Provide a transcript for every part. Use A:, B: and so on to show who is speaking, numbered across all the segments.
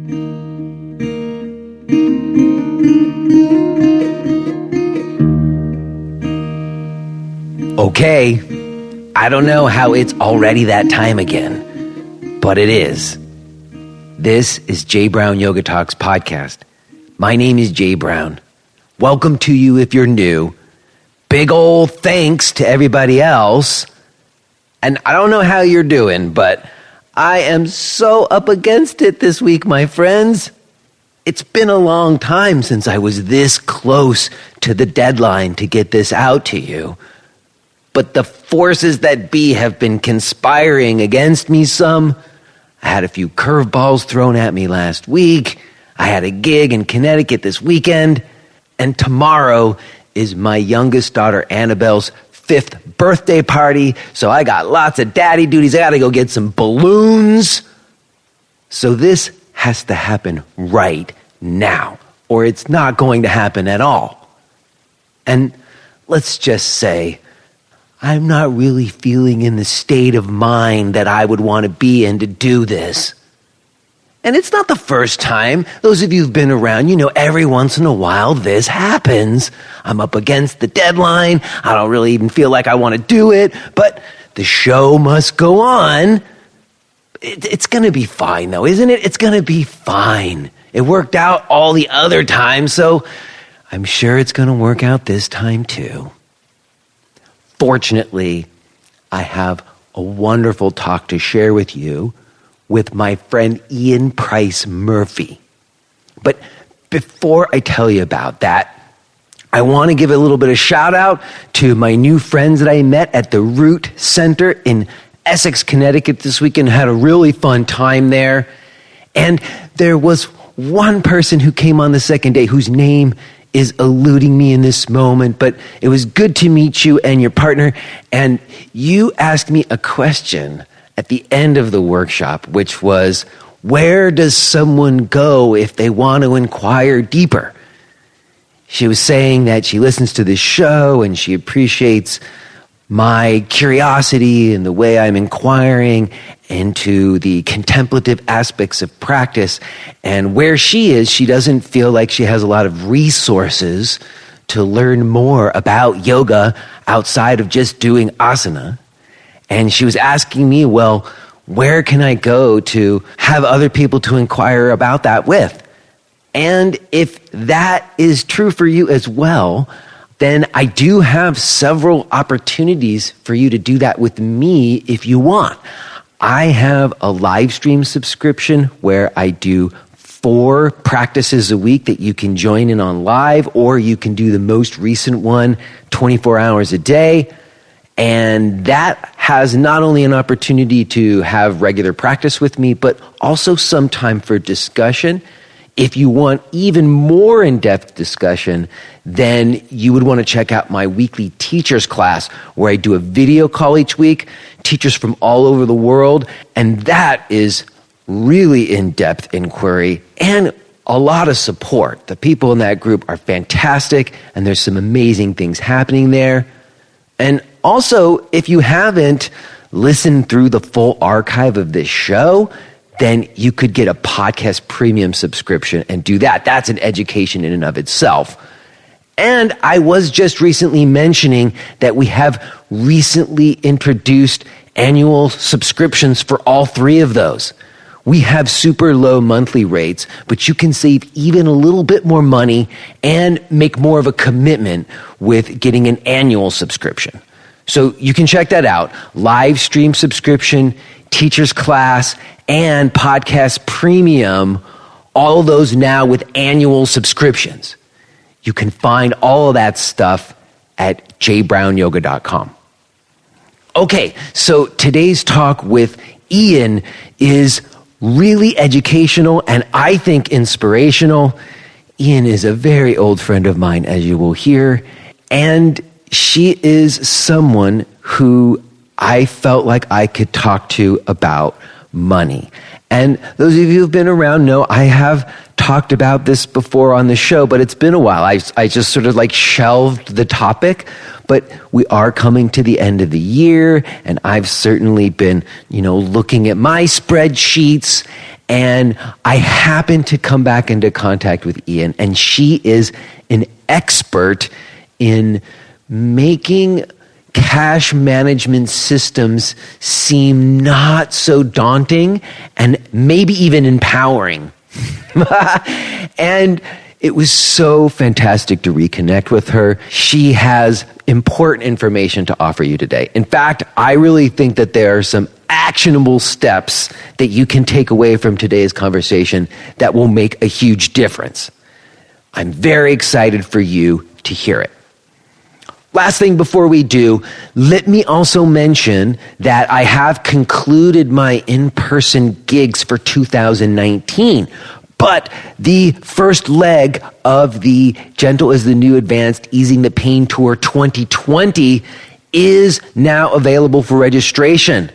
A: Okay, I don't know how it's already that time again, but it is. This is Jay Brown Yoga Talks podcast. My name is Jay Brown. Welcome to you if you're new. Big ol' thanks to everybody else. And I don't know how you're doing, but I am so up against it this week, my friends. It's been a long time since I was this close to the deadline to get this out to you. But the forces that be have been conspiring against me some. I had a few curveballs thrown at me last week. I had a gig in Connecticut this weekend. And tomorrow is my youngest daughter Annabelle's 5th birthday party. So I got lots of daddy duties. I got to go get some balloons. So this has to happen right now, or it's not going to happen at all. And let's just say, I'm not really feeling in the state of mind that I would want to be in to do this. And it's not the first time. Those of you who've been around, you know, every once in a while this happens. I'm up against the deadline. I don't really even feel like I want to do it, but the show must go on. It's going to be fine though, isn't it? It's going to be fine. It worked out all the other times, so I'm sure it's going to work out this time too. Fortunately, I have a wonderful talk to share with you with my friend Ian Price Murphy. But before I tell you about that, I want to give a little bit of shout out to my new friends that I met at the Root Center in Essex, Connecticut this weekend. Had a really fun time there. And there was one person who came on the second day whose name is eluding me in this moment, but it was good to meet you and your partner. And you asked me a question at the end of the workshop, which was, where does someone go if they want to inquire deeper? She was saying that she listens to this show and she appreciates my curiosity and the way I'm inquiring into the contemplative aspects of practice. And where she is, she doesn't feel like she has a lot of resources to learn more about yoga outside of just doing asana. And she was asking me, well, where can I go to have other people to inquire about that with? And if that is true for you as well, then I do have several opportunities for you to do that with me if you want. I have a live stream subscription where I do 4 practices a week that you can join in on live, or you can do the most recent one 24 hours a day. And that has not only an opportunity to have regular practice with me, but also some time for discussion. If you want even more in-depth discussion, then you would want to check out my weekly teachers class where I do a video call each week, teachers from all over the world, and that is really in-depth inquiry and a lot of support. The people in that group are fantastic, and there's some amazing things happening there. And also, if you haven't listened through the full archive of this show, then you could get a podcast premium subscription and do that. That's an education in and of itself. And I was just recently mentioning that we have recently introduced annual subscriptions for all 3 of those. We have super low monthly rates, but you can save even a little bit more money and make more of a commitment with getting an annual subscription. So you can check that out. Live stream subscription, teacher's class, and podcast premium, all of those now with annual subscriptions. You can find all of that stuff at jbrownyoga.com. Okay, so today's talk with Ian is really educational and I think inspirational. Ian is a very old friend of mine, as you will hear, and she is someone who I felt like I could talk to about money. And those of you who've been around know I have talked about this before on the show, but it's been a while. I just sort of like shelved the topic, but we are coming to the end of the year, and I've certainly been, looking at my spreadsheets, And I happened to come back into contact with Ian, and she is an expert in making cash management systems seem not so daunting and maybe even empowering. And it was so fantastic to reconnect with her. She has important information to offer you today. In fact, I really think that there are some actionable steps that you can take away from today's conversation that will make a huge difference. I'm very excited for you to hear it. Last thing before we do, let me also mention that I have concluded my in-person gigs for 2019. But the first leg of the Gentle is the New Advanced Easing the Pain Tour 2020 is now available for registration.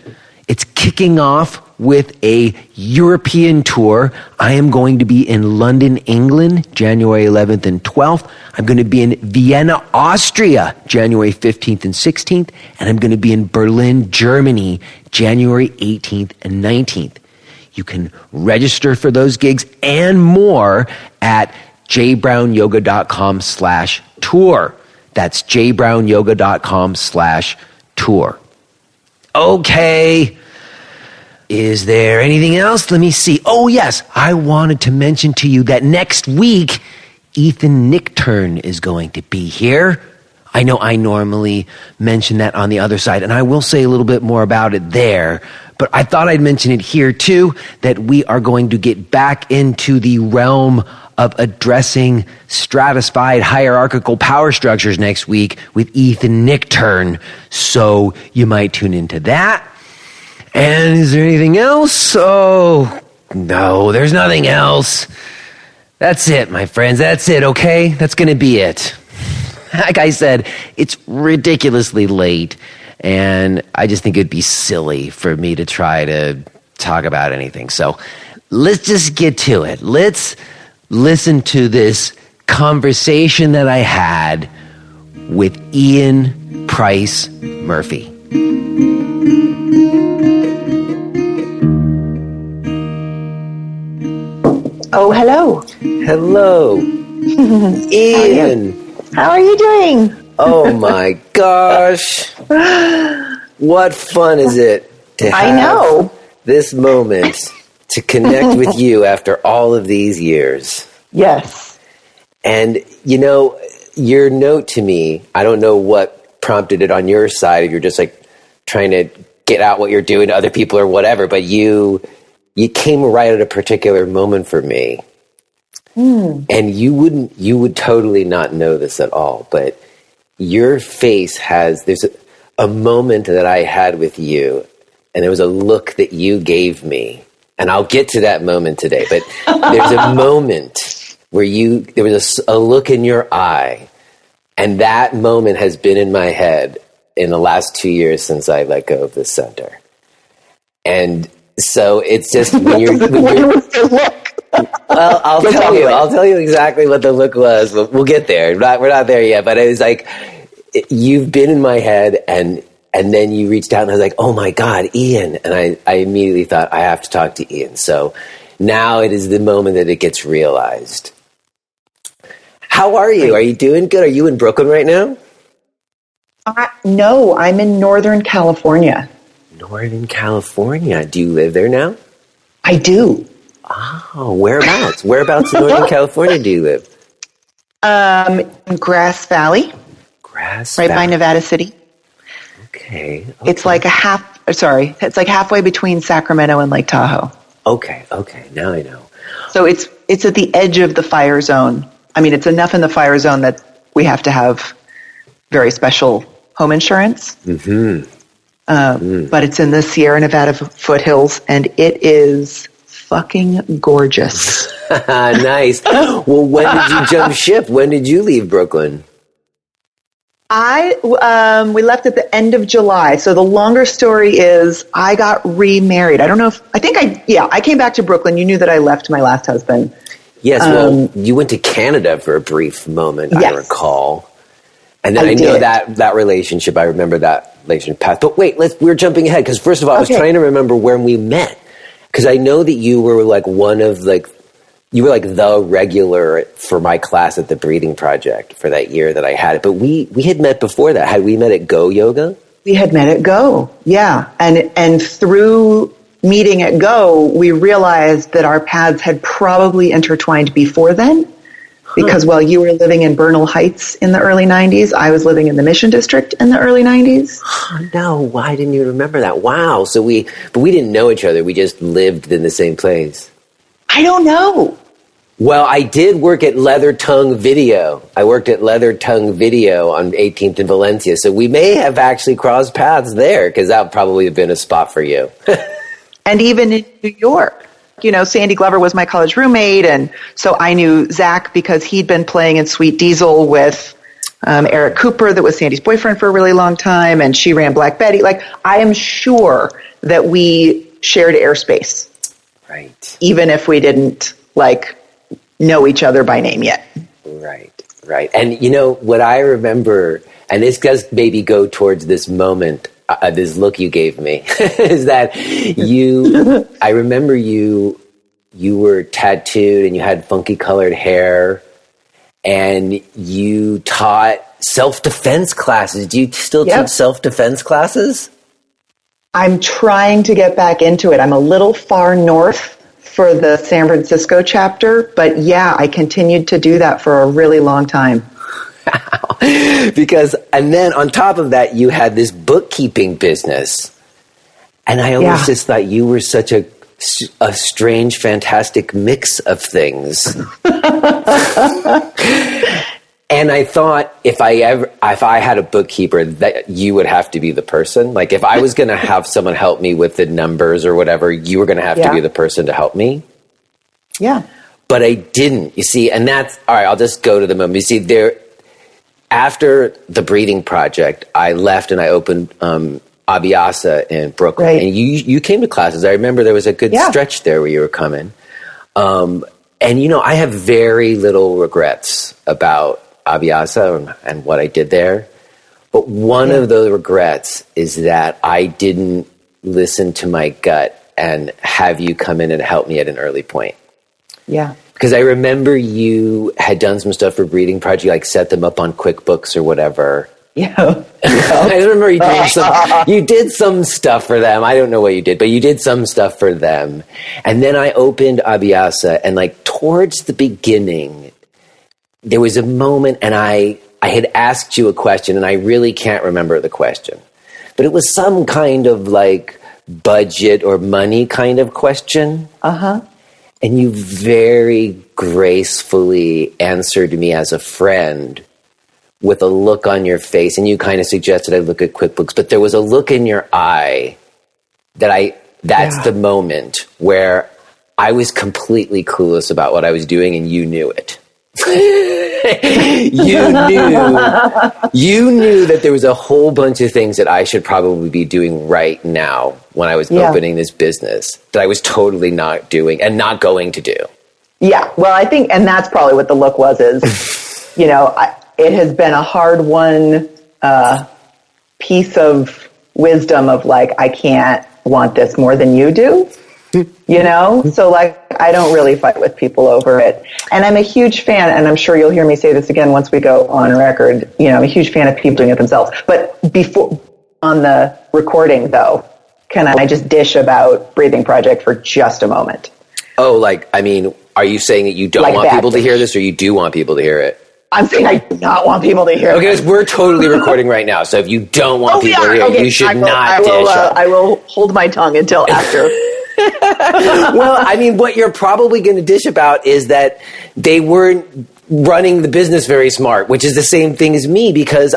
A: It's kicking off with a European tour. I am going to be in London, England, January 11th and 12th. I'm going to be in Vienna, Austria, January 15th and 16th. And I'm going to be in Berlin, Germany, January 18th and 19th. You can register for those gigs and more at jbrownyoga.com/tour. That's jbrownyoga.com/tour. Okay. Is there anything else? Let me see. Oh, yes. I wanted to mention to you that next week, Ethan Nichtern is going to be here. I know I normally mention that on the other side, and I will say a little bit more about it there. But I thought I'd mention it here, too, that we are going to get back into the realm of addressing stratified hierarchical power structures next week with Ethan Nichtern. So you might tune into that. And is there anything else? Oh, no, there's nothing else. That's it, my friends. That's it, okay? That's going to be it. Like I said, it's ridiculously late, and I just think it'd be silly for me to try to talk about anything. So let's just get to it. Let's listen to this conversation that I had with Ian Price Murphy.
B: Oh, hello.
A: Hello. Ian.
B: How are you doing?
A: Oh my gosh. What fun is it to have this moment to connect with you after all of these years?
B: Yes.
A: And, you know, your note to me, I don't know what prompted it on your side, if you're just like trying to get out what you're doing to other people or whatever, but you came right at a particular moment for me. And you would totally not know this at all, but your face there's a moment that I had with you, and there was a look that you gave me, and I'll get to that moment today, but there's a moment where there was a look in your eye, and that moment has been in my head in the last 2 years since I let go of the center. And so it's just when you're well, I'll tell you exactly what the look was. We'll get there. We're not there yet, but it was like you've been in my head, and then you reached out, and I was like, "Oh my God, Ian!" And I immediately thought, I have to talk to Ian. So now it is the moment that it gets realized. How are you? Are you doing good? Are you in Brooklyn right now?
B: No, I'm in Northern California.
A: Northern California. Do you live there now?
B: I do.
A: Oh, whereabouts? Whereabouts in Northern California do you live?
B: In Grass Valley. Right by Nevada City.
A: Okay.
B: It's like it's like halfway between Sacramento and Lake Tahoe.
A: Okay. Now I know.
B: So it's at the edge of the fire zone. I mean, it's enough in the fire zone that we have to have very special home insurance. But it's in the Sierra Nevada foothills, and it is fucking gorgeous.
A: Nice. Well, when did you jump ship? When did you leave Brooklyn?
B: We left at the end of July. So the longer story is I got remarried. I don't know I came back to Brooklyn. You knew that I left my last husband.
A: Yes. Well, you went to Canada for a brief moment, yes. I recall. And then I know that relationship. I remember that relationship path. But wait, we're jumping ahead because first of all, I was trying to remember when we met.
C: Because I know that you were like you were like the regular for my class at the Breathing Project for that year that I had it. But we had met before that. Had we met at Go Yoga?
B: We had met at Go, yeah. And through meeting at Go, we realized that our paths had probably intertwined before then. Because while you were living in Bernal Heights in the early 90s, I was living in the Mission District in the early 90s.
C: No, why didn't you remember that? Wow. But we didn't know each other. We just lived in the same place.
B: I don't know.
C: Well, I did work at Leather Tongue Video. I worked at Leather Tongue Video on 18th in Valencia. So we may have actually crossed paths there because that would probably have been a spot for you.
B: And even in New York. You know, Sandy Glover was my college roommate, and so I knew Zach because he'd been playing in Sweet Diesel with Eric Cooper, that was Sandy's boyfriend for a really long time, and she ran Black Betty. Like, I am sure that we shared airspace.
C: Right.
B: Even if we didn't, like, know each other by name yet.
C: Right. And, you know, what I remember, and this does maybe go towards this moment, this look you gave me, is that I remember you were tattooed and you had funky colored hair and you taught self-defense classes. Do you still teach self-defense classes?
B: I'm trying to get back into it. I'm a little far north for the San Francisco chapter, but yeah, I continued to do that for a really long time.
C: And then on top of that, you had this bookkeeping business. And I always just thought you were such a strange, fantastic mix of things. And I thought if I had a bookkeeper, that you would have to be the person. Like if I was going to have someone help me with the numbers or whatever, you were going to have to be the person to help me.
B: Yeah.
C: But I didn't, you see, and that's, all right, I'll just go to the moment. You see, after the Breathing Project, I left and I opened Abhyasa in Brooklyn. Right. And you came to classes. I remember there was a good stretch there where you were coming. And, you know, I have very little regrets about Abhyasa and what I did there. But one of the regrets is that I didn't listen to my gut and have you come in and help me at an early point.
B: Yeah.
C: Because I remember you had done some stuff for Breathing Project, like set them up on QuickBooks or whatever.
B: Yeah.
C: I remember you did some stuff for them. I don't know what you did, but you did some stuff for them. And then I opened Abhyasa, and like towards the beginning, there was a moment, and I had asked you a question, and I really can't remember the question. But it was some kind of like budget or money kind of question. Uh-huh. And you very gracefully answered me as a friend with a look on your face. And you kind of suggested I look at QuickBooks, but there was a look in your eye that's the moment where I was completely clueless about what I was doing and you knew it. you knew that there was a whole bunch of things that I should probably be doing right now when I was opening this business that I was totally not doing and not going to do.
B: Yeah. Well, I think, and that's probably what the look was, is, you know, it has been a hard won piece of wisdom of like, I can't want this more than you do. You know, so like I don't really fight with people over it. And I'm a huge fan, and I'm sure you'll hear me say this again once we go on record. You know, I'm a huge fan of people doing it themselves. But before on the recording, though, can I just dish about Breathing Project for just a moment?
C: Oh, like, I mean, are you saying that you don't want people to hear this, or you do want people to hear it?
B: I'm saying I do not want people to hear it.
C: Okay, we're totally recording right now, so if you don't want people to hear it, you should not dish.
B: I will hold my tongue until after.
C: Well, I mean, what you're probably going to dish about is that they weren't running the business very smart, which is the same thing as me, because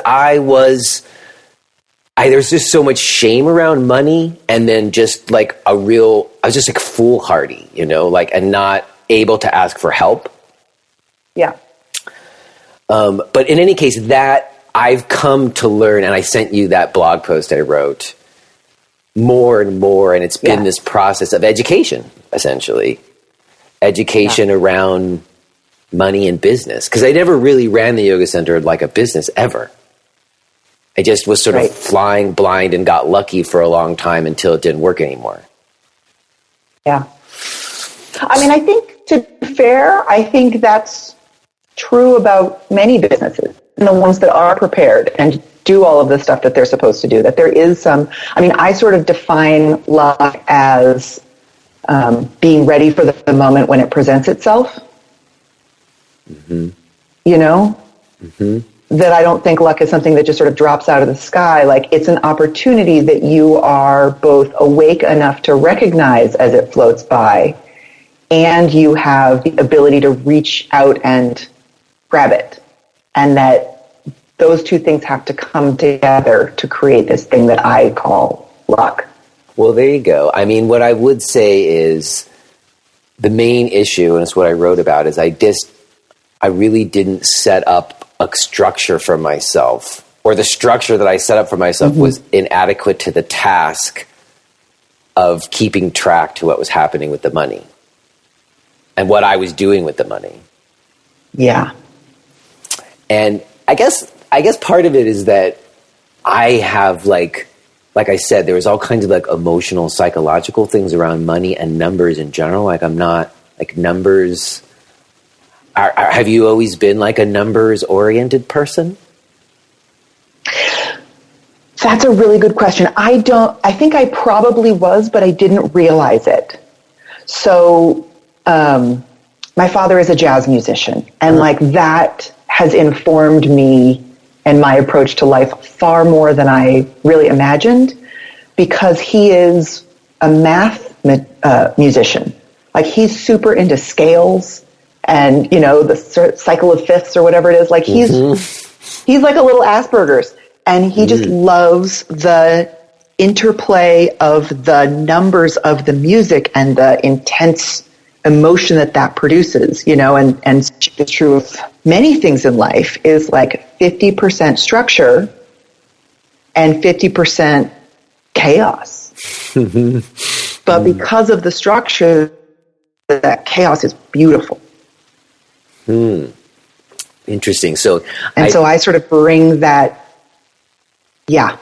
C: there's just so much shame around money, and then just like I was just like foolhardy, you know, like, and not able to ask for help.
B: Yeah.
C: But in any case, that I've come to learn, and I sent you that blog post I wrote, more and more, and it's been this process of education, essentially. Education around money and business. Because I never really ran the yoga center like a business ever. I just was sort of flying blind and got lucky for a long time until it didn't work anymore.
B: Yeah. I mean, I think, to be fair, I think that's true about many businesses, and the ones that are prepared and do all of the stuff that they're supposed to do, that there is some, I mean, I sort of define luck as being ready for the moment when it presents itself.
C: Mm-hmm.
B: You know?
C: Mm-hmm.
B: That I don't think luck is something that just sort of drops out of the sky. Like, it's an opportunity that you are both awake enough to recognize as it floats by, and you have the ability to reach out and grab it. And that those two things have to come together to create this thing that I call luck.
C: Well, there you go. I mean, what I would say is the main issue, and it's what I wrote about, is I really didn't set up a structure for myself, or the structure that I set up for myself was inadequate to the task of keeping track to what was happening with the money and what I was doing with the money.
B: Yeah.
C: And I guess part of it is that I have like I said, there was all kinds of like emotional, psychological things around money and numbers in general. Like, I'm not like numbers. Have you always been like a numbers-oriented person?
B: That's a really good question. I think I probably was, but I didn't realize it. So, my father is a jazz musician, and like that has informed me and my approach to life far more than I really imagined, because he is a math musician. Like, he's super into scales and, you know, the cycle of fifths or whatever it is. Like, he's like a little Asperger's, and he just loves the interplay of the numbers of the music and the intense emotion that produces, you know, and it's true of many things in life, is like 50% structure and 50% chaos. But because of the structure, that chaos is beautiful.
C: Interesting. So
B: I sort of bring that. Yeah.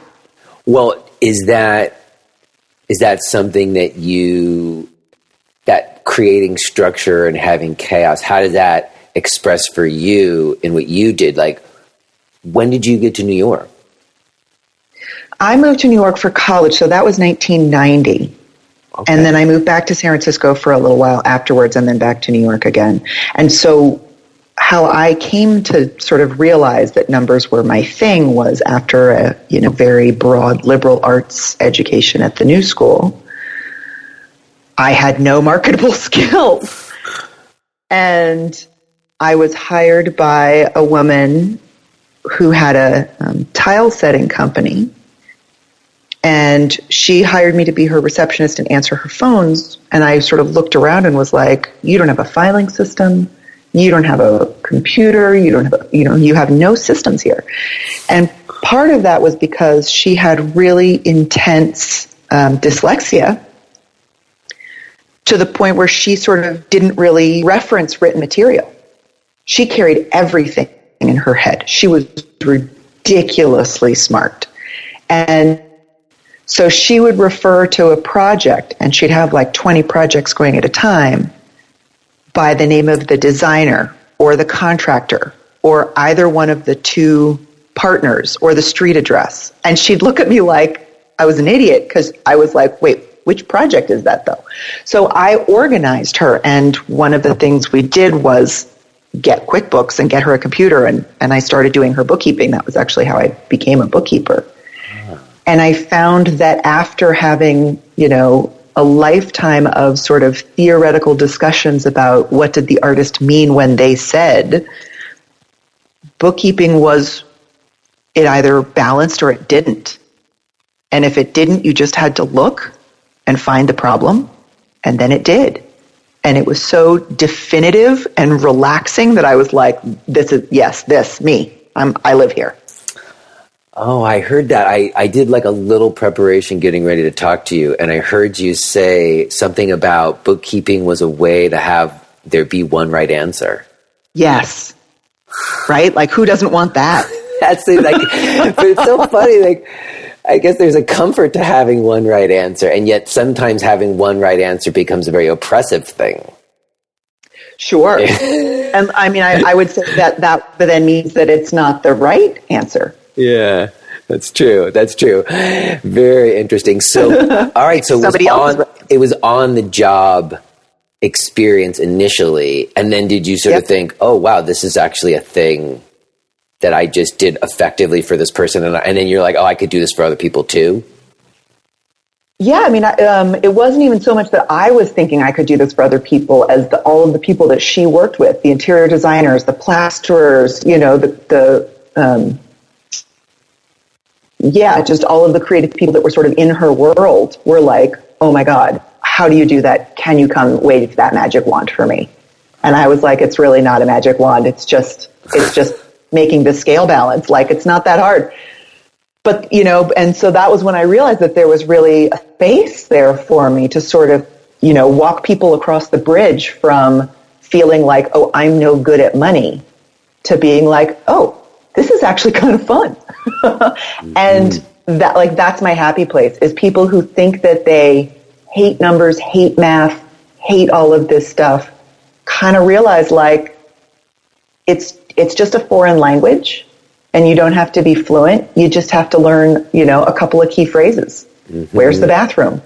C: Well, is that something that that creating structure and having chaos, how did that express for you in what you did? Like, when did you get to New York? I
B: moved to New York for college, so that was 1990. Okay. And then I moved back to San Francisco for a little while afterwards, and then back to New York again. And so how I came to sort of realize that numbers were my thing was after a, you know, very broad liberal arts education at the New School. I had no marketable skills. And I was hired by a woman who had a tile setting company. And she hired me to be her receptionist and answer her phones. And I sort of looked around and was like, you don't have a filing system. You don't have a computer. You don't have you have no systems here. And part of that was because she had really intense dyslexia, to the point where she sort of didn't really reference written material. She carried everything in her head. She was ridiculously smart. And so she would refer to a project, and she'd have like 20 projects going at a time, by the name of the designer or the contractor or either one of the two partners or the street address. And she'd look at me like I was an idiot, because I was like, wait, which project is that though? So I organized her, and one of the things we did was get QuickBooks and get her a computer, and I started doing her bookkeeping. That was actually how I became a bookkeeper. And I found that after having, you know, a lifetime of sort of theoretical discussions about what did the artist mean when they said, bookkeeping was, it either balanced or it didn't. And if it didn't, you just had to look and find the problem, and then it did. And it was so definitive and relaxing that I was like, this, me. I live here.
C: Oh, I heard that. I did like a little preparation getting ready to talk to you, and I heard you say something about bookkeeping was a way to have there be one right answer.
B: Yes. Right? Like, who doesn't want that?
C: That's it. Like, but it's so funny. Like, I guess there's a comfort to having one right answer, and yet sometimes having one right answer becomes a very oppressive thing.
B: Sure. And I mean, I would say that then means that it's not the right answer.
C: Yeah, that's true. That's true. Very interesting. So, all right. So it was on the job experience initially, and then did you sort of think, oh, wow, this is actually a thing that I just did effectively for this person, and then you're like, oh, I could do this for other people too?
B: Yeah, I mean, it wasn't even so much that I was thinking I could do this for other people as all of the people that she worked with, the interior designers, the plasterers, just all of the creative people that were sort of in her world were like, oh my God, how do you do that? Can you come wave that magic wand for me? And I was like, it's really not a magic wand. It's just making the scale balance. Like, it's not that hard. But, and so that was when I realized that there was really a space there for me to sort of, walk people across the bridge from feeling like, oh, I'm no good at money, to being like, oh, this is actually kind of fun. And that's my happy place, is people who think that they hate numbers, hate math, hate all of this stuff, kind of realize like it's just a foreign language. And you don't have to be fluent. You just have to learn, a couple of key phrases. Mm-hmm. Where's the bathroom?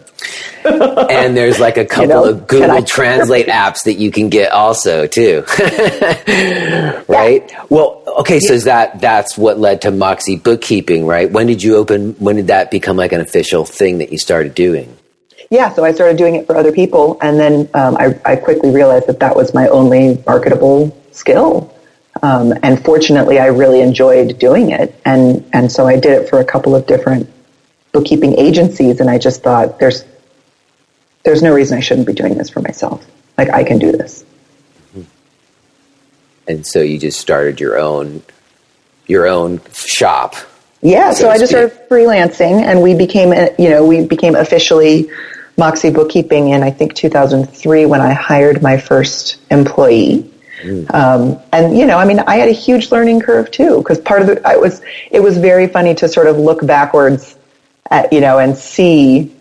C: And there's like a couple of Google Translate apps that you can get also too. Right? Yeah. Well, okay. So that's what led to Moxie Bookkeeping, right? When did that become like an official thing that you started doing?
B: Yeah. So I started doing it for other people. And then I quickly realized that was my only marketable skill. And fortunately, I really enjoyed doing it. And so I did it for a couple of different bookkeeping agencies. And I just thought, there's no reason I shouldn't be doing this for myself. Like, I can do this.
C: And so you just started your own shop.
B: Yeah. So I just started freelancing, and we became officially Moxie Bookkeeping in, I think, 2003, when I hired my first employee. And, I had a huge learning curve too, because part of it was very funny to sort of look backwards at, and see,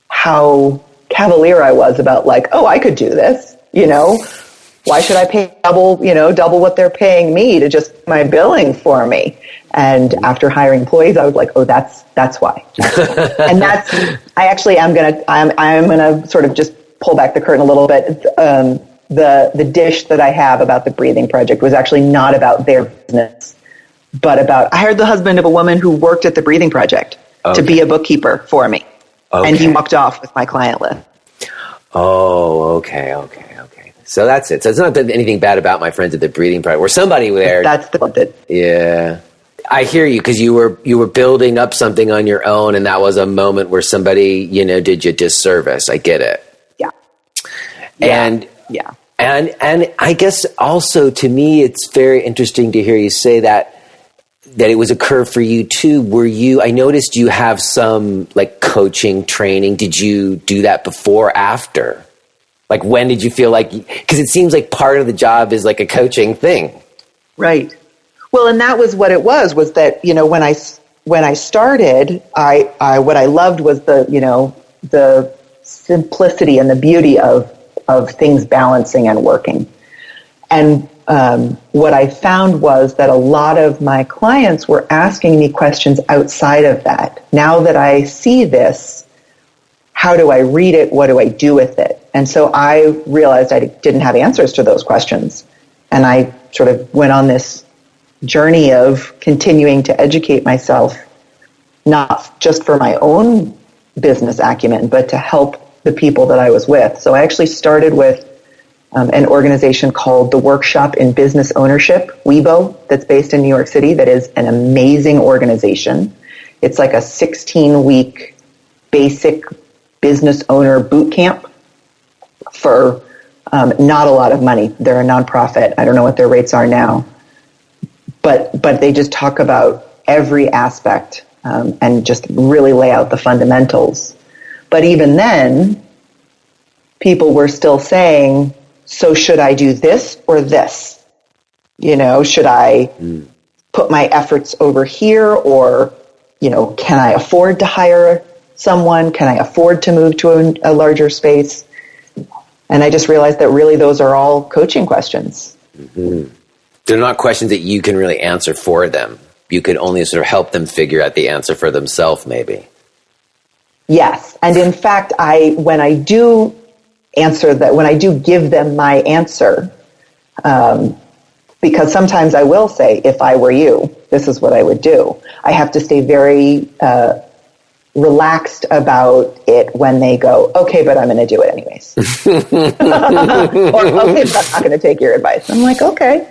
B: how cavalier I was about like, oh, I could do this, why should I pay double what they're paying me to just my billing for me? And after hiring employees, I was like, oh, that's why. And I'm going to sort of just pull back the curtain a little bit. The dish that I have about the Breathing Project was actually not about their business, but I hired the husband of a woman who worked at the Breathing Project to be a bookkeeper for me. Okay. And he walked off with my client list.
C: Oh, okay. So that's it. So it's not anything bad about my friends at the Breathing Project. Or somebody there.
B: That's the
C: Yeah. I hear you, because you were building up something on your own, and that was a moment where somebody, did you disservice. I get it. And I guess also, to me, it's very interesting to hear you say that it was a curve for you too. I noticed you have some like coaching training. Did you do that before or after? Like, when did you feel like, because it seems like part of the job is like a coaching thing.
B: Right. Well, and that was what it was that, when I started, what I loved was the simplicity and the beauty of things balancing and working. And what I found was that a lot of my clients were asking me questions outside of that. Now that I see this, how do I read it? What do I do with it? And so I realized I didn't have answers to those questions. And I sort of went on this journey of continuing to educate myself, not just for my own business acumen, but to help the people that I was with. So I actually started with an organization called the Workshop in Business Ownership, WeBo, that's based in New York City. That is an amazing organization. It's like a 16-week basic business owner boot camp for not a lot of money. They're a nonprofit. I don't know what their rates are now. But they just talk about every aspect and just really lay out the fundamentals. But even then, people were still saying, so should I do this or this? Should I put my efforts over here? Or, can I afford to hire someone? Can I afford to move to a larger space? And I just realized that really those are all coaching questions.
C: Mm-hmm. They're not questions that you can really answer for them. You can only sort of help them figure out the answer for themselves, maybe.
B: Yes. And in fact, when I do give them my answer, because sometimes I will say, if I were you, this is what I would do. I have to stay very relaxed about it when they go, okay, but I'm going to do it anyways. Or, okay, but I'm not going to take your advice. I'm like, okay,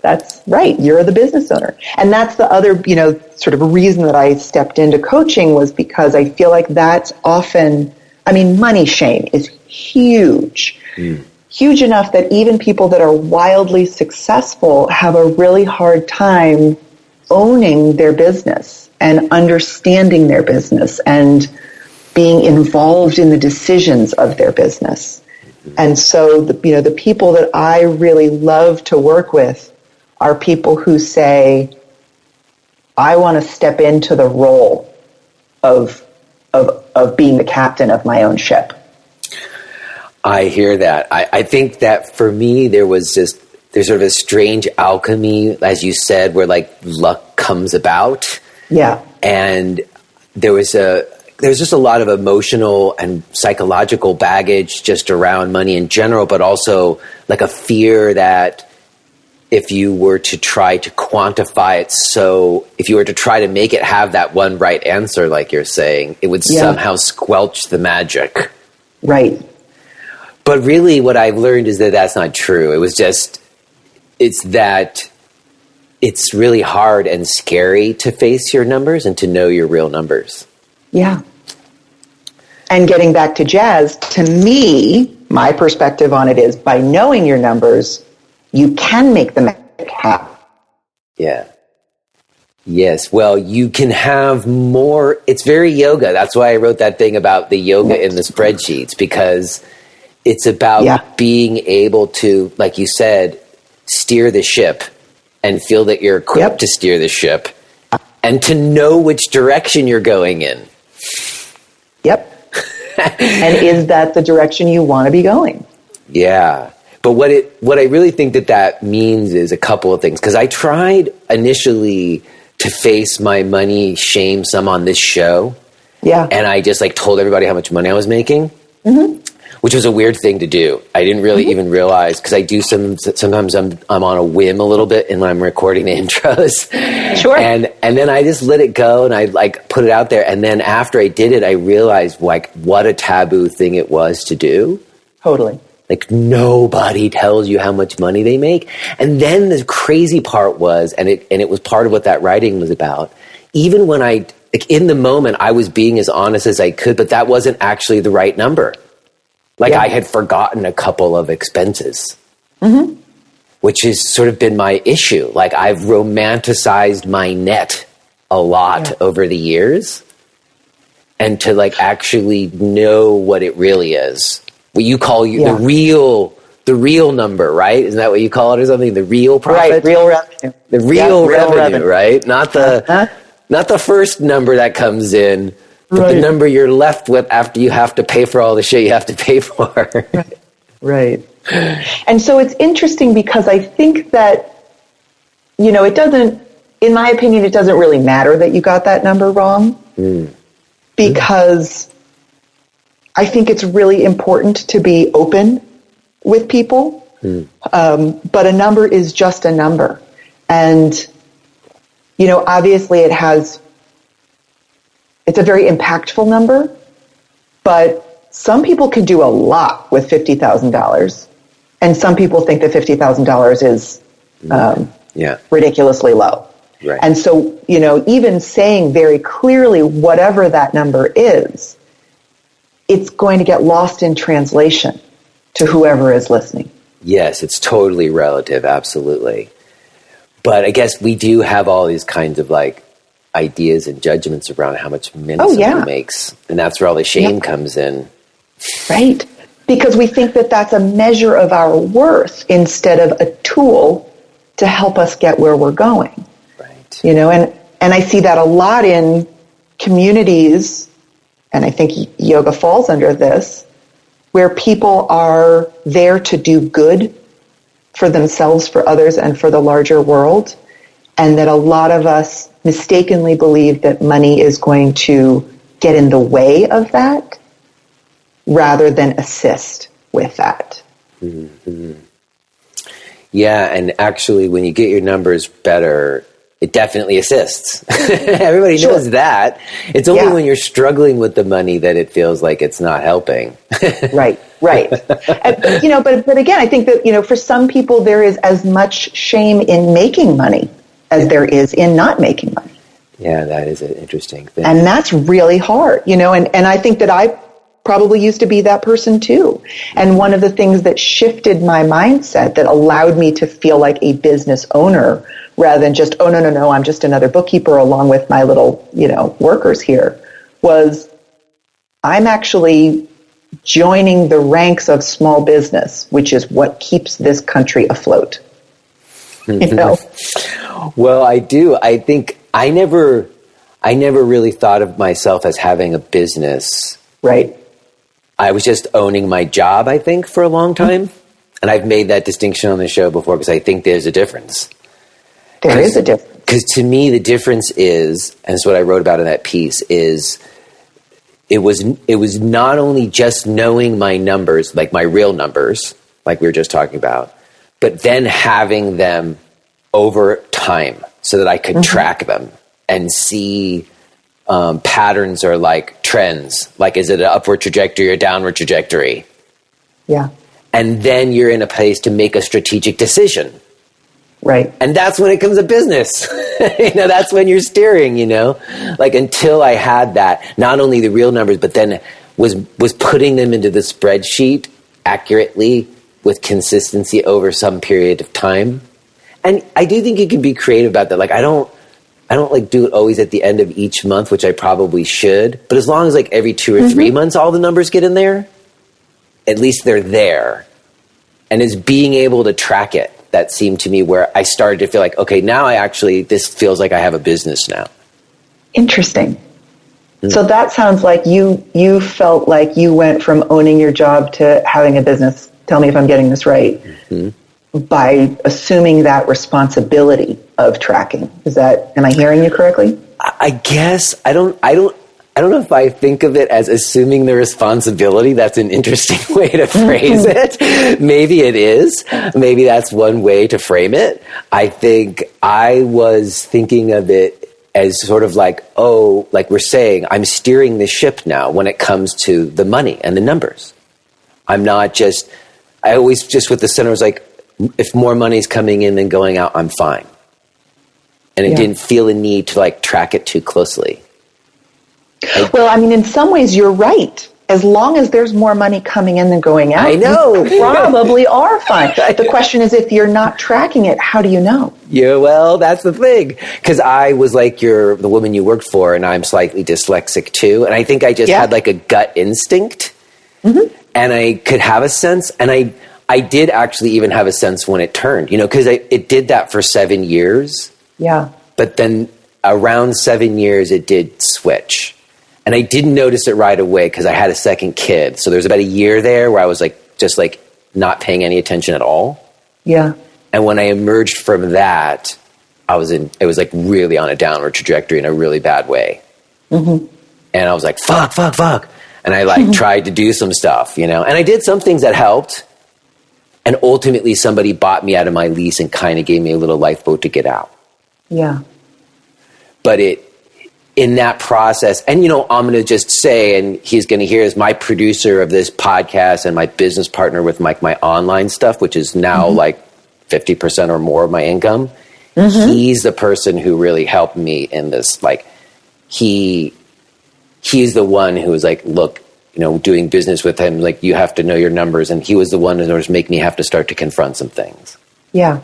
B: that's right. You're the business owner. And that's the other, sort of a reason that I stepped into coaching, was because I feel like that's often, money shame is huge. Huge enough that even people that are wildly successful have a really hard time owning their business and understanding their business and being involved in the decisions of their business. And so, the people that I really love to work with are people who say, I want to step into the role of being the captain of my own ship.
C: I hear that. I think that for me, there's sort of a strange alchemy, as you said, where like luck comes about.
B: Yeah.
C: And there's just a lot of emotional and psychological baggage just around money in general, but also like a fear that if you were to try to quantify it, so if you were to try to make it have that one right answer, like you're saying, it would somehow squelch the magic.
B: Right.
C: But really what I've learned is that that's not true. It's that it's really hard and scary to face your numbers and to know your real numbers.
B: Yeah. And getting back to jazz, to me, my perspective on it is, by knowing your numbers, you can make the magic happen.
C: Yeah. Yes. Well, you can have more. It's very yoga. That's why I wrote that thing about the yoga in the spreadsheets, because it's about being able to, like you said, steer the ship and feel that you're equipped to steer the ship and to know which direction you're going in.
B: Yep. And is that the direction you want to be going?
C: Yeah. But what I really think that means is a couple of things. Because I tried initially to face my money shame some on this show.
B: Yeah.
C: And I just told everybody how much money I was making. Mm-hmm. Which was a weird thing to do. I didn't really even realize, because I do sometimes I'm on a whim a little bit and when I'm recording the intros.
B: Sure.
C: And then I just let it go and I put it out there. And then after I did it, I realized what a taboo thing it was to do.
B: Totally.
C: Nobody tells you how much money they make. And then the crazy part was, and it was part of what that writing was about, even when in the moment I was being as honest as I could, but that wasn't actually the right number. I had forgotten a couple of expenses, which has sort of been my issue. I've romanticized my net a lot over the years, and to actually know what it really is. What you call the real number, right? Isn't that what you call it or something? The real profit?
B: Right, real revenue.
C: The real revenue, right? Not the first number that comes in. But the number you're left with after you have to pay for all the shit you have to pay for.
B: Right. And so it's interesting because I think that, it doesn't, in my opinion, it doesn't really matter that you got that number wrong. Because I think it's really important to be open with people. But a number is just a number. And, obviously it's a very impactful number, but some people can do a lot with $50,000, and some people think that $50,000 is ridiculously low.
C: Right.
B: And so, even saying very clearly whatever that number is, it's going to get lost in translation to whoever is listening.
C: Yes, it's totally relative, absolutely. But I guess we do have all these kinds of ideas and judgments around how much money someone makes. And that's where all the shame comes in.
B: Right. Because we think that that's a measure of our worth instead of a tool to help us get where we're going.
C: Right.
B: You know, and I see that a lot in communities, and I think yoga falls under this, where people are there to do good for themselves, for others, and for the larger world, and that a lot of us mistakenly believe that money is going to get in the way of that rather than assist with that.
C: Mm-hmm. Yeah, and actually, when you get your numbers better, it definitely assists. Everybody knows that. It's only when you're struggling with the money that it feels like it's not helping.
B: Right. And, you know, but again, I think that, you know, for some people, there is as much shame in making money as there is in not making money.
C: Yeah, that is an interesting thing.
B: And that's really hard, you know, and I think that I probably used to be that person too. And one of the things that shifted my mindset that allowed me to feel like a business owner rather than just, oh, no, I'm just another bookkeeper along with my little, you know, workers here, was I'm actually joining the ranks of small business, which is what keeps this country afloat. You know?
C: Well, I do. I think I never really thought of myself as having a business.
B: Right.
C: I was just owning my job, I think, for a long time. And I've made that distinction on the show before because I think there's a difference.
B: There is a difference.
C: Because to me, the difference is, and it's what I wrote about in that piece, is it was not only just knowing my numbers, like my real numbers, like we were just talking about, but then having them over time so that I could track them and see patterns or like trends. Like, is it an upward trajectory or downward trajectory?
B: Yeah.
C: And then you're in a place to make a strategic decision.
B: Right.
C: And that's when it comes to business. You know, that's when you're steering, you know, like until I had that, not only the real numbers, but then was putting them into the spreadsheet accurately with consistency over some period of time. And I do think you can be creative about that. Like, I don't like do it always at the end of each month, which I probably should. But as long as like every 2 or 3 months, all the numbers get in there, at least they're there. And it's being able to track it that seemed to me where I started to feel like, okay, now this feels like I have a business now.
B: Interesting. So that sounds like you felt like you went from owning your job to having a business. Tell me if I'm getting this right. By assuming that responsibility of tracking. Am I hearing you correctly?
C: I guess I don't know if I think of it as assuming the responsibility. That's an interesting way to phrase it. Maybe it is. Maybe that's one way to frame it. I think I was thinking of it as sort of like, oh, like we're saying, I'm steering the ship now when it comes to the money and the numbers. I always just with the center was like, if more money's coming in than going out, I'm fine. And it didn't feel a need to like track it too closely.
B: Well, I mean, in some ways, you're right. As long as there's more money coming in than going out,
C: I know.
B: You probably are fine. The question is, if you're not tracking it, how do you know?
C: Yeah, well, that's the thing. Because I was like the woman you worked for, and I'm slightly dyslexic too. And I think I just had like a gut instinct. And I could have a sense. And I did actually even have a sense when it turned, you know, because it did that for 7 years.
B: Yeah.
C: But then around 7 years, it did switch. And I didn't notice it right away because I had a second kid. So there was about a year there where I was like, just like not paying any attention at all.
B: Yeah.
C: And when I emerged from that, it was like really on a downward trajectory in a really bad way. And I was like, fuck. And I like tried to do some stuff, you know, and I did some things that helped. And ultimately somebody bought me out of my lease and kind of gave me a little lifeboat to get out.
B: Yeah.
C: But in that process, and you know, I'm going to just say, and he's going to hear, is my producer of this podcast and my business partner with my online stuff, which is now like 50% or more of my income. He's the person who really helped me in this. Like he's the one who was like, look, you know, doing business with him, like you have to know your numbers. And he was the one that was making me have to start to confront some things.
B: Yeah.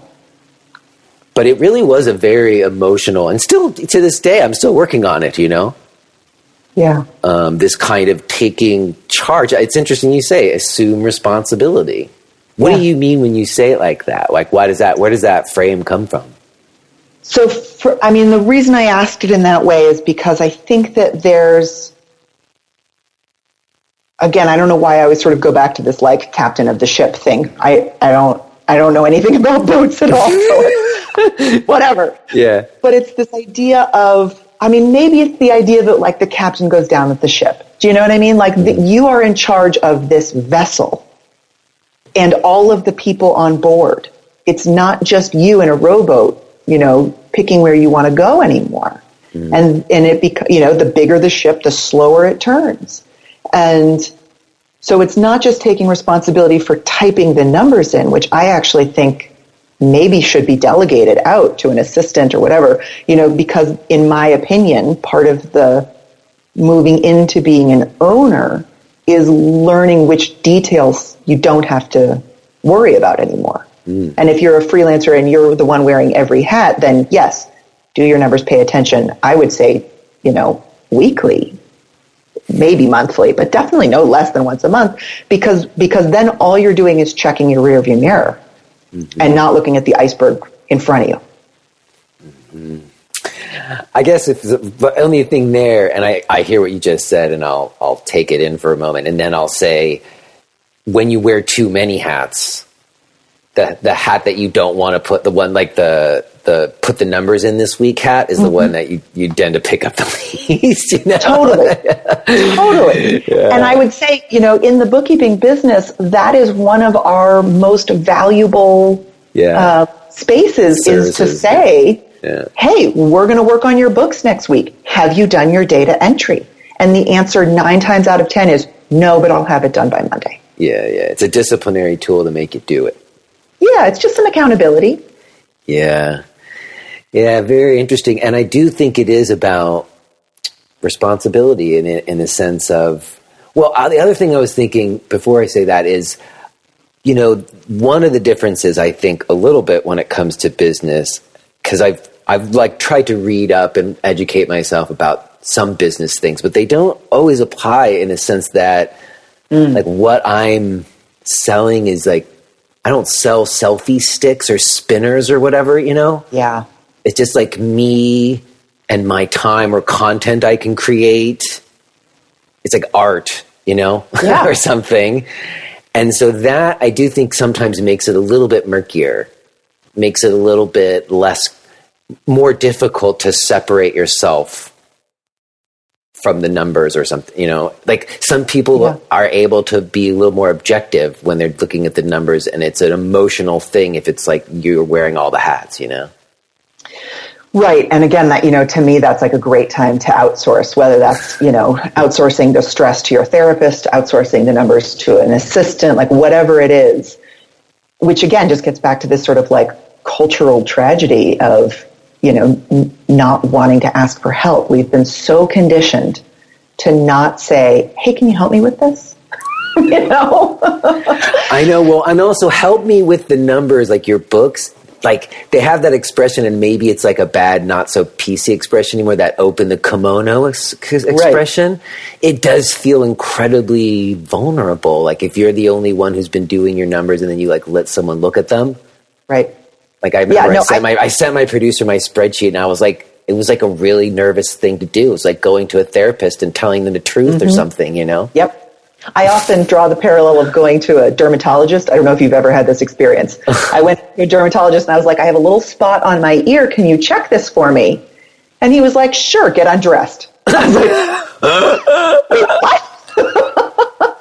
C: But it really was a very emotional, and still to this day, I'm still working on it, you know?
B: Yeah.
C: This kind of taking charge. It's interesting you say, assume responsibility. What
B: Yeah.
C: do you mean when you say it like that? Like, where does that frame come from?
B: So, the reason I asked it in that way is because I think that there's, again, I don't know why I always sort of go back to this like captain of the ship thing. I don't know anything about boats at all. So whatever.
C: Yeah.
B: But it's this idea of, maybe it's the idea that like the captain goes down with the ship. Do you know what I mean? Like that you are in charge of this vessel and all of the people on board. It's not just you in a rowboat, picking where you want to go anymore. And it the bigger the ship, the slower it turns. And so it's not just taking responsibility for typing the numbers in, which I actually think maybe should be delegated out to an assistant or whatever, because in my opinion, part of the moving into being an owner is learning which details you don't have to worry about anymore. And if you're a freelancer and you're the one wearing every hat, then yes, do your numbers, pay attention. I would say, weekly, maybe monthly, but definitely no less than once a month, because then all you're doing is checking your rearview mirror and not looking at the iceberg in front of you.
C: I guess if the only thing there, and I hear what you just said, and I'll take it in for a moment, and then I'll say, when you wear too many hats, the hat that you don't want to put, the one like the put the numbers in this week hat is the one that you tend to pick up the least.
B: Totally. Yeah. And I would say, in the bookkeeping business, that is one of our most valuable spaces. Services. Is to say, hey, we're going to work on your books next week. Have you done your data entry? And the answer 9 times out of 10 is no, but I'll have it done by Monday.
C: Yeah. It's a disciplinary tool to make you do it.
B: Yeah, it's just some accountability.
C: Yeah, very interesting. And I do think it is about responsibility in the sense of, well, the other thing I was thinking before I say that is, one of the differences I think a little bit when it comes to business, because I've like tried to read up and educate myself about some business things, but they don't always apply in a sense that like what I'm selling is like, I don't sell selfie sticks or spinners or whatever,
B: Yeah.
C: It's just like me and my time or content I can create. It's like art, or something. And so that I do think sometimes makes it a little bit murkier, makes it a little bit more difficult to separate yourself from the numbers or something, like some people are able to be a little more objective when they're looking at the numbers, and it's an emotional thing if it's like you're wearing all the hats,
B: Right. And again, that, to me, that's like a great time to outsource, whether that's, outsourcing the stress to your therapist, outsourcing the numbers to an assistant, like whatever it is, which again, just gets back to this sort of like cultural tragedy of, not wanting to ask for help. We've been so conditioned to not say, hey, can you help me with this? I
C: know. Well, and also help me with the numbers, like your books. Like they have that expression, and maybe it's like a bad, not so PC expression anymore, that open the kimono expression. Right. It does feel incredibly vulnerable. Like if you're the only one who's been doing your numbers and then you like let someone look at them.
B: Right.
C: Like I remember I sent my producer my spreadsheet, and I was like, it was like a really nervous thing to do. It was like going to a therapist and telling them the truth or something,
B: Yep. I often draw the parallel of going to a dermatologist. I don't know if you've ever had this experience. I went to a dermatologist and I was like, I have a little spot on my ear. Can you check this for me? And he was like, sure, get undressed. I was like, wait, what?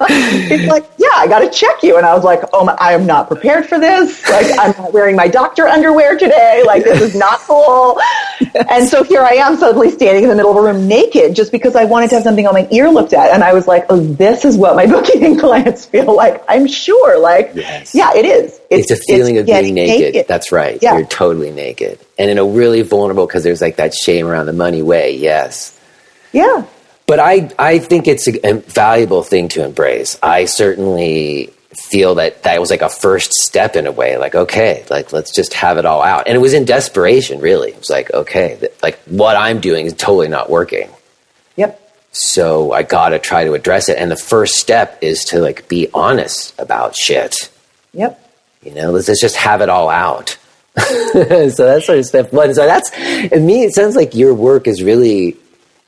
B: He's like, yeah, I got to check you. And I was like, I am not prepared for this. Like, I'm not wearing my doctor underwear today. Like, this is not cool. Yes. And so here I am suddenly standing in the middle of a room naked just because I wanted to have something on my ear looked at. And I was like, this is what my bookkeeping clients feel like. I'm sure. Like, yes. Yeah, it is.
C: It's a feeling of being naked. That's right. Yeah. You're totally naked. And in a really vulnerable, because there's like that shame around the money way. Yes.
B: Yeah.
C: But I think it's a valuable thing to embrace. I certainly feel that was like a first step in a way. Like, okay, like let's just have it all out. And it was in desperation, really. It was like, okay, like what I'm doing is totally not working.
B: Yep.
C: So I got to try to address it. And the first step is to like be honest about shit.
B: Yep.
C: Let's just have it all out. So that's sort of step one. So and me, it sounds like your work is really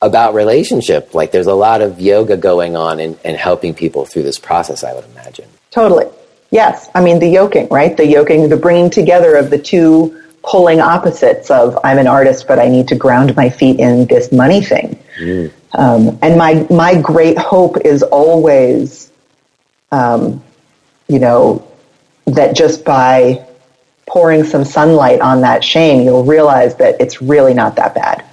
C: about relationship. Like there's a lot of yoga going on and helping people through this process, I would imagine.
B: Totally. Yes. I mean, the yoking, right? The yoking, the bringing together of the two pulling opposites of I'm an artist, but I need to ground my feet in this money thing. And my great hope is always, that just by pouring some sunlight on that shame, you'll realize that it's really not that bad.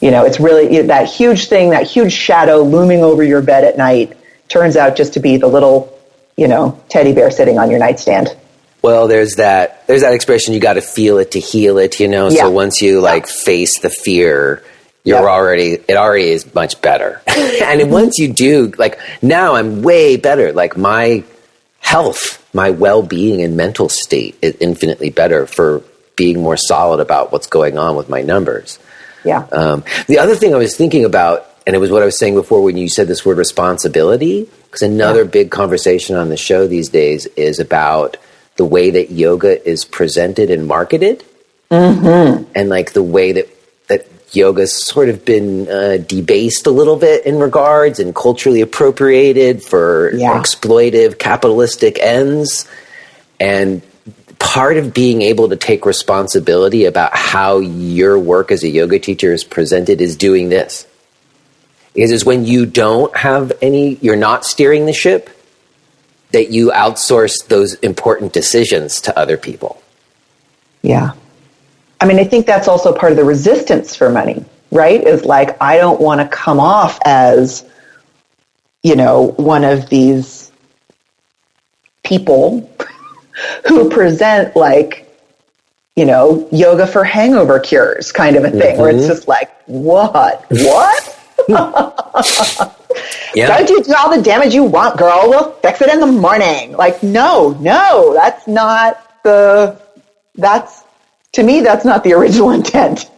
B: It's really that huge thing, that huge shadow looming over your bed at night turns out just to be the little, teddy bear sitting on your nightstand.
C: Well, there's that expression, you got to feel it to heal it,
B: Yeah.
C: So once you face the fear, it already is much better. And once you do, now I'm way better. My health, my well-being and mental state is infinitely better for being more solid about what's going on with my numbers.
B: Yeah.
C: The other thing I was thinking about, and it was what I was saying before when you said this word responsibility, because another big conversation on the show these days is about the way that yoga is presented and marketed. And the way that yoga's sort of been debased a little bit in regards and culturally appropriated for exploitive capitalistic ends. And part of being able to take responsibility about how your work as a yoga teacher is presented is doing this. Because it's when you don't have you're not steering the ship, that you outsource those important decisions to other people.
B: Yeah. I mean, I think that's also part of the resistance for money, right? Is I don't want to come off as, one of these people who present yoga for hangover cures kind of a thing, where it's just what?
C: Yeah.
B: Don't you do all the damage you want, girl? We'll fix it in the morning. No, that's not to me, that's not the original intent,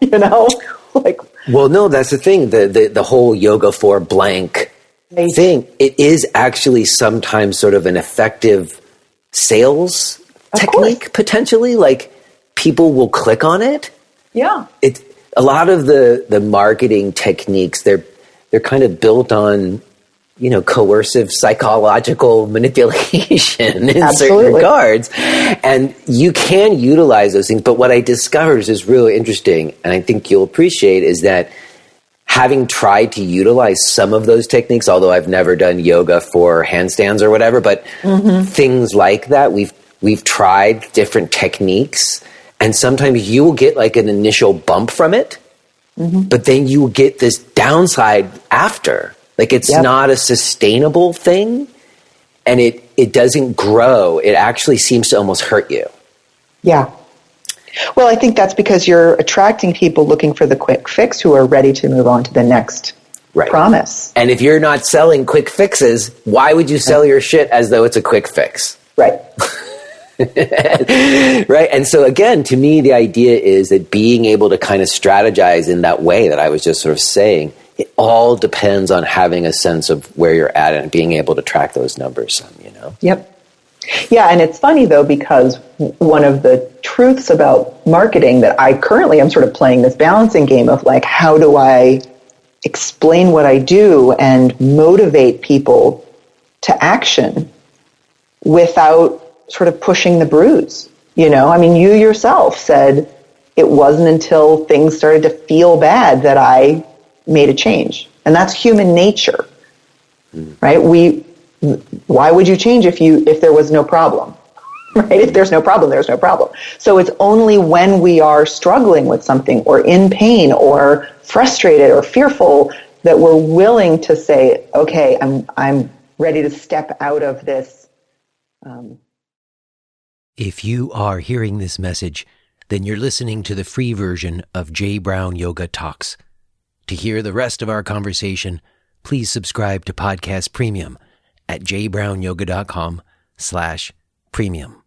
C: Well, no, that's the thing. The whole yoga for blank thing, it is actually sometimes sort of an effective sales technique, potentially. People will click on it.
B: Yeah.
C: A lot of the marketing techniques, they're kind of built on, coercive psychological manipulation in certain regards. And you can utilize those things. But what I discovered is really interesting, and I think you'll appreciate, is that having tried to utilize some of those techniques, although I've never done yoga for handstands or whatever, but things like that, we've tried different techniques. And sometimes you will get an initial bump from it, but then you will get this downside after. It's not a sustainable thing, and it doesn't grow. It actually seems to almost hurt you.
B: Yeah. Well, I think that's because you're attracting people looking for the quick fix who are ready to move on to the next promise.
C: And if you're not selling quick fixes, why would you sell your shit as though it's a quick fix?
B: Right.
C: Right. And so again, to me, the idea is that being able to kind of strategize in that way that I was just sort of saying, it all depends on having a sense of where you're at and being able to track those numbers,
B: Yep. Yeah. And it's funny though, because one of the truths about marketing that I currently am sort of playing this balancing game of how do I explain what I do and motivate people to action without sort of pushing the bruise. I mean, you yourself said it wasn't until things started to feel bad that I made a change. And that's human nature, right? Why would you change if there was no problem, right? If there's no problem, there's no problem. So it's only when we are struggling with something or in pain or frustrated or fearful that we're willing to say, okay, I'm ready to step out of this.
A: If you are hearing this message, then you're listening to the free version of Jay Brown Yoga Talks. To hear the rest of our conversation, please subscribe to Podcast Premium at jbrownyoga.com/premium.